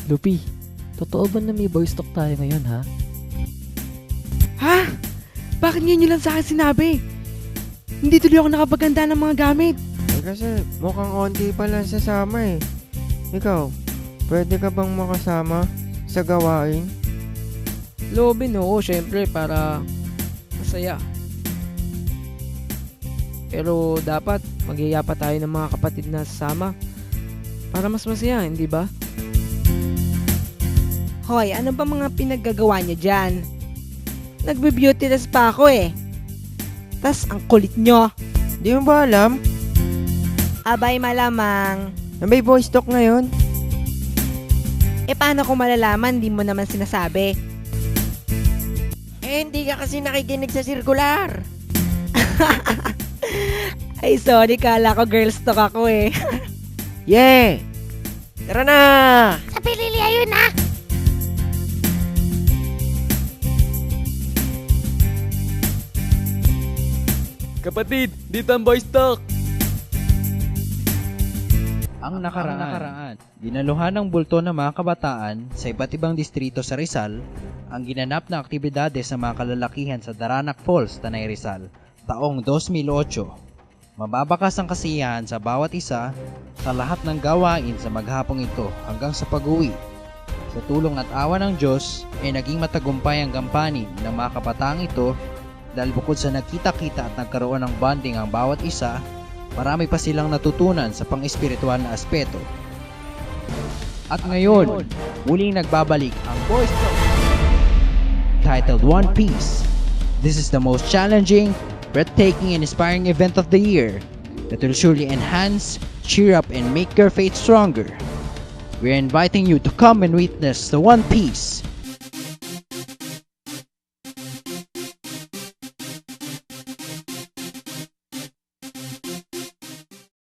Luffy, totoo ba na may boy stock tayo ngayon ha? Ha? Bakit ngayon nyo lang sa akin sinabi? Hindi tuloy ako nakapaganda ng mga gamit. Kasi mukhang onti pa lang sasama eh. Ikaw, pwede ka bang makasama sa gawain? Loobin, oo, syempre, para masaya. Pero dapat maghiya pa tayo ng mga kapatid na sasama para mas masaya, hindi ba? Hoy, ano ba mga pinaggagawa niyo dyan? Nagbe-beauty rest pa ako eh. Tas ang kulit nyo. Di mo ba alam Abay malamang. na may boy stock ngayon? Eh paano ko malalaman, di mo naman sinasabi? Eh, hindi ka kasi nakikinig sa sirkular. Ay sorry, kala ko girls talk ako eh. Yeah! Tara na! Sa pilili ayun na. Kapatid, dito ang boy stock! Ang nakaraan, dinaluhan ng bulto ng mga kabataan sa iba't ibang distrito sa Rizal ang ginanap na aktibidades ng mga kalalakihan sa Daranac Falls, Tanay Rizal, taong 2008. Mababakas ang kasiyahan sa bawat isa sa lahat ng gawain sa maghapong ito hanggang sa pag-uwi. Sa tulong at awa ng Diyos ay naging matagumpay ang gampanin ng mga kabataang ito dahil bukod sa nagkita-kita at nagkaroon ng bonding ang bawat isa, marami pa silang natutunan sa pang-espiritual na aspeto. At ngayon, muling nagbabalik ang Boys Talk titled One Piece. This is the most challenging, breathtaking, and inspiring event of the year that will surely enhance, cheer up, and make your faith stronger. We're inviting you to come and witness the One Piece